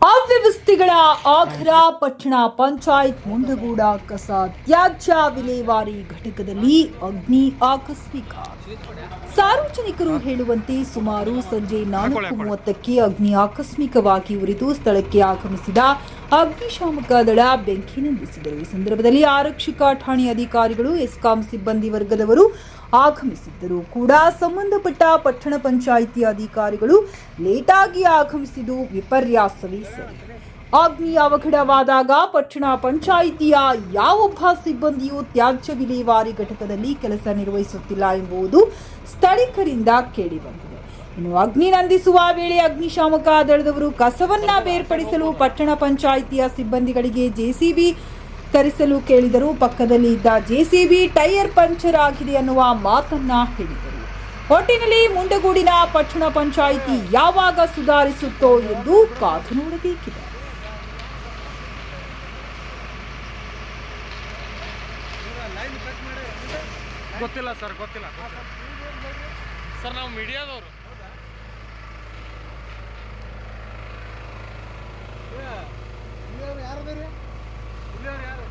ಅವ್ಯವಸ್ಥೆಗಳ ಆಗ್ರ ಪಟ್ಟಣ ಪಂಚಾಯತ್ ಮುಂಡಗೋಡ ಕಸ ತ್ಯಾಜ್ಯ ವಿಲೇವಾರಿ ಘಟಕದಲ್ಲಿ ಅಗ್ನಿ ಆಕಸ್ಮಿಕ. ಸಾರ್ವಜನಿಕರು ಹೇಳುವಂತೆ ಸುಮಾರು ಸಂಜೆ 4:30ಕ್ಕೆ ಅಗ್ನಿ ಆಕಸ್ಮಿಕವಾಗಿ ಉರಿದು ಸ್ಥಳಕ್ಕೆ ಆಗಮಿಸಿದ ಅಗ್ನಿಶಾಮಕ ದಳ ಬೆಂಕಿ ನಂದಿಸಿದರು. ಈ ಸಂದರ್ಭದಲ್ಲಿ ಆರಕ್ಷಕ ಠಾಣೆ ಅಧಿಕಾರಿಗಳು, ಎಸ್ಕಾಂ ಸಿಬ್ಬಂದಿ ವರ್ಗದವರು ಆಗಮಿಸಿದ್ದರು ಕೂಡ ಸಂಬಂಧಪಟ್ಟ ಪಟ್ಟಣ ಪಂಚಾಯಿತಿ ಅಧಿಕಾರಿಗಳು ಲೇಟಾಗಿ ಆಗಮಿಸಿದ್ದು ವಿಪರ್ಯಾಸವೇ ಸರಿ. ಅಗ್ನಿ ಅವಘಡವಾದಾಗ ಪಟ್ಟಣ ಪಂಚಾಯಿತಿಯ ಯಾವೊಬ್ಬ ಸಿಬ್ಬಂದಿಯೂ ತ್ಯಾಜ್ಯ ವಿಲೇವಾರಿ ಘಟಕದಲ್ಲಿ ಕೆಲಸ ನಿರ್ವಹಿಸುತ್ತಿಲ್ಲ ಎಂಬುದು ಸ್ಥಳೀಕರಿಂದ ಕೇಳಿಬಂದಿದೆ. ಇನ್ನು ಅಗ್ನಿ ನಂದಿಸುವ ವೇಳೆ ಅಗ್ನಿಶಾಮಕ ದಳದವರು ಕಸವನ್ನ ಬೇರ್ಪಡಿಸಲು ಪಟ್ಟಣ ಪಂಚಾಯಿತಿಯ ಸಿಬ್ಬಂದಿಗಳಿಗೆ ಜೆಸಿಬಿ ತರಿಸಲು ಕೇಳಿದರು. ಪಕ್ಕದಲ್ಲಿ ಇದ್ದ ಜೆಸಿಬಿ ಟೈರ್ ಪಂಚರ್ ಆಗಿದೆ ಅನ್ನುವ ಮಾತನ್ನ ಹೇಳಿದರು. ಒಟ್ಟಿನಲ್ಲಿ ಮುಂಡಗೋಡಿನ ಪಟ್ಟಣ ಪಂಚಾಯಿತಿ ಯಾವಾಗ ಸುಧಾರಿಸುತ್ತೋ ಎಂದು ಕಾದು ನೋಡಬೇಕಿದೆ. ಗೊತ್ತಿಲ್ಲ ಸರ್, ನಾವು ಮೀಡಿಯಾದವರು. ಯಾರು ಬೇರೆ ಯಾರು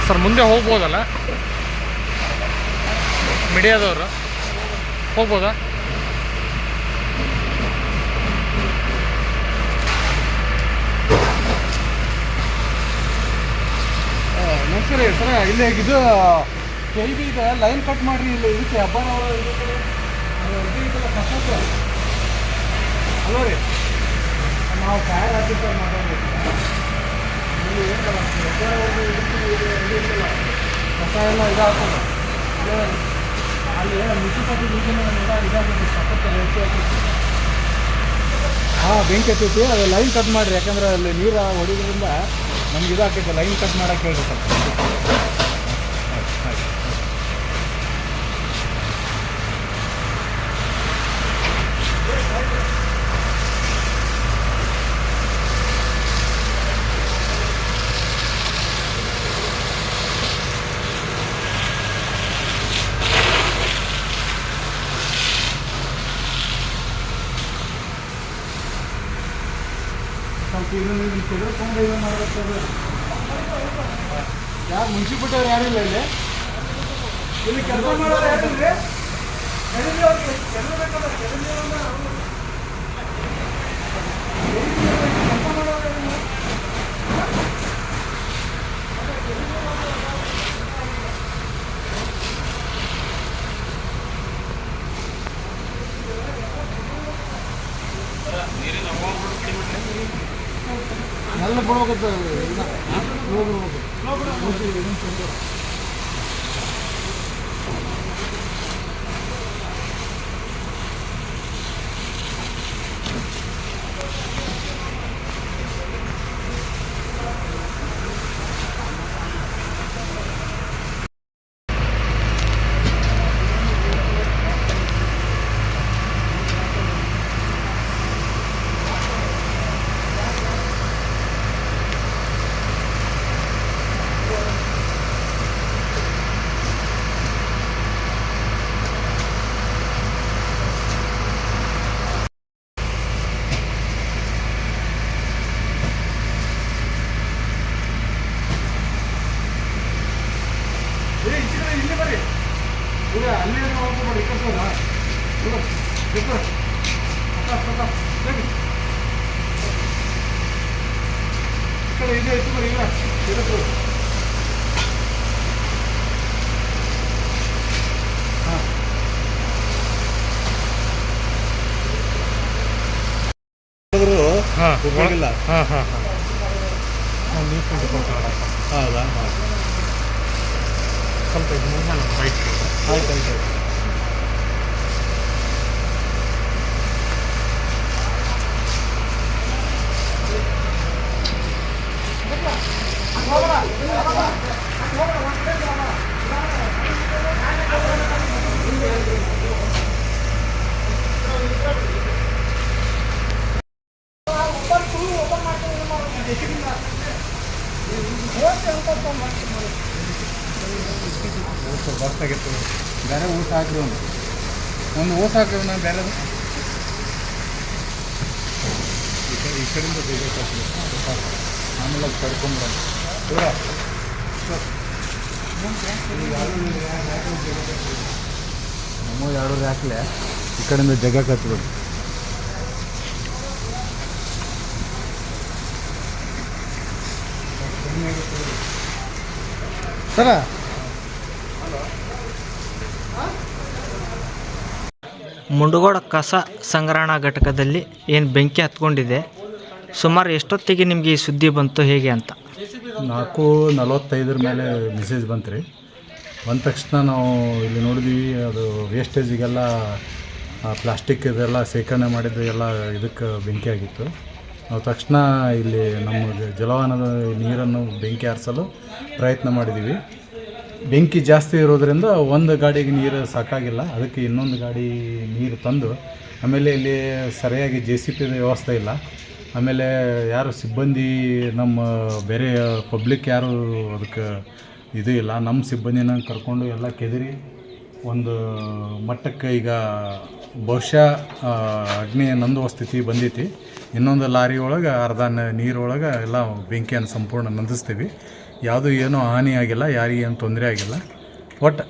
ಸರ್, ಮುಂದೆ ಹೋಗ್ಬೋದಲ್ಲ? ಮೀಡಿಯಾದವರು ಹೋಗ್ಬೋದಾ? ನಮಸ್ಕಾರ ಸರ್, ಇಲ್ಲಿ ಇದು ಕೆ ಬಿ ಇದೆ, ಲೈನ್ ಕಟ್ ಮಾಡಿರಿ. ಇಲ್ಲಿ ಇದಕ್ಕೆ ಹಬ್ಬ ಅಲ್ವ ರೀ, ನಾವು ಫೈರ್ ಆಫೀಸರ್ ಮಾತಾಡ್ಬೇಕು. ಇಲ್ಲಿ ಏನು ಕಸ ಎಲ್ಲ ಇದಾಗ್ತದೆ. ಅಲ್ಲಿ ಮುನ್ಸಿಪಾಲ್ಟಿ ಇದಾಗ್ತೈತಿ, ಸಖತ್ತು ಹೆಚ್ಚು ಆಗ್ತೈತಿ. ಹಾಂ, ಬೆಂಕಿ ಹತ್ತೈತಿ. ಅದು ಲೈನ್ ಕಟ್ ಮಾಡಿರಿ, ಯಾಕಂದ್ರೆ ಅಲ್ಲಿ ನೀರು ಹೊಡಿಯೋದ್ರಿಂದ ನಮ್ಗೆ ಇದಾಗ್ತೈತೆ. ಲೈನ್ ಕಟ್ ಮಾಡೋಕ್ಕೆ ಹೇಳ್ರಿ ಸ್ವಲ್ಪ. ಸ್ವಲ್ಪ ಇದನ್ನು ತೆಗೆದುಕೊಂಡು ಇದು ಮಾಡಬೇಕಾದ್ರೆ ಯಾರು ಮುನ್ಸಿಪಾಲ್ಟಿ ಯಾರಿಲ್ಲ ಇಲ್ಲಿ ಕೆಲಸ ಮಾಡೋರು ಯಾರಿಲ್ಲ. ಎಲ್ಲ ಬಿಡ್ಬೇಕಂತ ಇಲ್ಲಿ ಬರ್ರಿ. ಈಗ ಅಲ್ಲೇ ಹೋಗ್ಬೋದು, ಇಕ್ಕಲ್ಲ ಈ ಕಡೆ ಇದೆ ಇತ್ತು ಬರ್ರಿ. ಇಲ್ಲ ಹಾಂ ಹಾಂ ಉಪಯೋಗಿಲ್ಲ. ಹಾಂ ಹಾಂ ಹಾಂ ನೀರು ಕುಡಿದು ಹೌದಾ? ಸ್ವಲ್ಪ ಇದು ಮುಂದೆ ನಮ್ಮ ಬೈಕ್ ಆಯ್ತು ಆಯ್ತು. ಬಸ್ ಆಗಿತ್ತು. ಬೇರೆ ಊಟ ಹಾಕ್ರಿ ಒಂದು ಊಟ ಹಾಕ್ರಿ ನಾನು ಬೇರೆ ಈ ಕಡೆಯಿಂದ ಬೇಕಾಗ್ತದೆ. ಆಮೇಲೆ ಅದು ಕರ್ಕೊಂಡ್ರ ನಮ್ಮ ಎರಡು ಹಾಕ್ಲೆ ಈ ಕಡೆಯಿಂದ ಜಗ ಕತ್ಬಿಡಿ. ಸರ ಮುಂಡಗೋಡ ಕಸ ಸಂಗ್ರಹಣಾ ಘಟಕದಲ್ಲಿ ಏನು ಬೆಂಕಿ ಹತ್ಕೊಂಡಿದೆ, ಸುಮಾರು ಎಷ್ಟೊತ್ತಿಗೆ ನಿಮಗೆ ಈ ಸುದ್ದಿ ಬಂತು ಹೇಗೆ ಅಂತ? 4:45 ಮೇಲೆ ಮೆಸೇಜ್ ಬಂತು ರೀ. ಬಂದ ತಕ್ಷಣ ನಾವು ಇಲ್ಲಿ ನೋಡಿದ್ವಿ, ಅದು ವೇಸ್ಟೇಜಿಗೆಲ್ಲ ಪ್ಲಾಸ್ಟಿಕ್ ಇದೆಲ್ಲ ಶೇಖರಣೆ ಮಾಡಿದ್ದು ಎಲ್ಲ ಇದಕ್ಕೆ ಬೆಂಕಿ ಆಗಿತ್ತು. ನಾವು ತಕ್ಷಣ ಇಲ್ಲಿ ನಮ್ಮ ಜಲವಾನದ ನೀರನ್ನು ಬೆಂಕಿ ಆರಿಸಲು ಪ್ರಯತ್ನ ಮಾಡಿದ್ದೀವಿ. ಬೆಂಕಿ ಜಾಸ್ತಿ ಇರೋದರಿಂದ ಒಂದು ಗಾಡಿಗೆ ನೀರು ಸಾಕಾಗಿಲ್ಲ, ಅದಕ್ಕೆ ಇನ್ನೊಂದು ಗಾಡಿ ನೀರು ತಂದು, ಆಮೇಲೆ ಇಲ್ಲಿ ಸರಿಯಾಗಿ JCP ವ್ಯವಸ್ಥೆ ಇಲ್ಲ, ಆಮೇಲೆ ಯಾರು ಸಿಬ್ಬಂದಿ ನಮ್ಮ ಬೇರೆ ಪಬ್ಲಿಕ್ ಯಾರು ಅದಕ್ಕೆ ಇದು ಇಲ್ಲ. ನಮ್ಮ ಸಿಬ್ಬಂದಿನ ಕರ್ಕೊಂಡು ಎಲ್ಲ ಕೆದರಿ ಒಂದು ಮಟ್ಟಕ್ಕೆ ಈಗ ಬಹುಶಃ ಅಗ್ನಿ ನಂದುವ ಸ್ಥಿತಿ ಬಂದೈತಿ. ಇನ್ನೊಂದು ಲಾರಿ ಒಳಗೆ ಅರ್ಧ ನೀರೊಳಗೆ ಎಲ್ಲ ಬೆಂಕಿಯನ್ನು ಸಂಪೂರ್ಣ ನಂದಿಸ್ತೀವಿ. ಯಾವುದೂ ಏನೂ ಹಾನಿ ಆಗಿಲ್ಲ, ಯಾರಿಗೇನು ತೊಂದರೆ ಆಗಿಲ್ಲ. ಒಟ್ಟು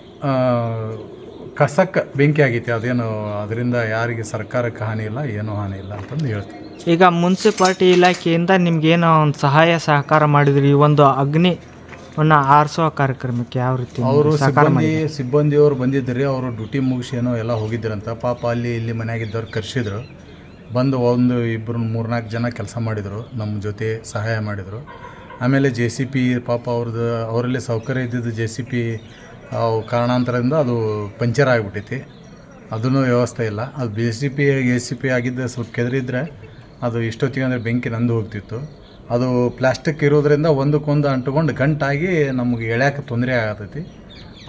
ಕಸಕ್ಕೆ ಬೆಂಕಿ ಆಗೈತಿ, ಅದೇನು ಅದರಿಂದ ಯಾರಿಗೆ ಸರ್ಕಾರಕ್ಕೆ ಹಾನಿ ಇಲ್ಲ, ಏನೂ ಹಾನಿ ಇಲ್ಲ ಅಂತಂದು ಹೇಳ್ತೀವಿ. ಈಗ ಮುನ್ಸಿಪಾಲ್ಟಿ ಇಲಾಖೆಯಿಂದ ನಿಮ್ಗೇನೋ ಒಂದು ಸಹಾಯ ಸಹಕಾರ ಮಾಡಿದ್ರಿ ಈ ಒಂದು ಅಗ್ನಿವನ್ನು ಆರಿಸೋ ಕಾರ್ಯಕ್ರಮಕ್ಕೆ? ಯಾವ ರೀತಿ ಅವರು ಸಹಕಾರ ಸಿಬ್ಬಂದಿಯವರು ಬಂದಿದ್ದರು, ಅವರು ಡ್ಯೂಟಿ ಮುಗಿಸಿ ಏನೋ ಎಲ್ಲ ಹೋಗಿದ್ರಂತ. ಪಾಪ ಅಲ್ಲಿ ಇಲ್ಲಿ ಮನೆಯಾಗಿದ್ದವ್ರು ಕರೆಸಿದ್ರು, ಬಂದು 1-2-3-4 ಜನ ಕೆಲಸ ಮಾಡಿದರು, ನಮ್ಮ ಜೊತೆ ಸಹಾಯ ಮಾಡಿದರು. ಆಮೇಲೆ JCP ಪಾಪ ಅವರಲ್ಲಿ ಸೌಕರ್ಯ ಇದ್ದಿದ್ದು JCP ಕಾರಣಾಂತರದಿಂದ ಅದು ಪಂಚರ್ ಆಗಿಬಿಟ್ಟೈತಿ, ಅದೂ ವ್ಯವಸ್ಥೆ ಇಲ್ಲ. ಅದು JCP ಆಗಿದ್ದ ಸ್ವಲ್ಪ ಕೆದರಿದ್ರೆ ಅದು ಇಷ್ಟೊತ್ತಿಗೆ ಅಂದರೆ ಬೆಂಕಿ ನಂದು ಹೋಗ್ತಿತ್ತು. ಅದು ಪ್ಲಾಸ್ಟಿಕ್ ಇರೋದ್ರಿಂದ ಒಂದಕ್ಕೊಂದು ಅಂಟುಕೊಂಡು ಗಂಟಾಗಿ ನಮಗೆ ಎಳ್ಯಾಕೆ ತೊಂದರೆ ಆಗತೈತಿ.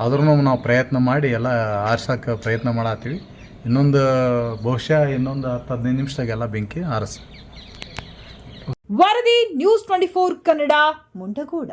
ಆದ್ರೂ ನಾವು ಪ್ರಯತ್ನ ಮಾಡಿ ಎಲ್ಲ ಆರ್ಸೋಕ್ಕೆ ಪ್ರಯತ್ನ ಮಾಡತ್ತೀವಿ. ಬಹುಶಃ ಇನ್ನೊಂದು 10-15 ನಿಮಿಷದಾಗೆಲ್ಲ ಬೆಂಕಿ ಆರಿಸಿ. ವರದಿ ನ್ಯೂಸ್ 24 ಕನ್ನಡ, ಮುಂಡಗೋಡ.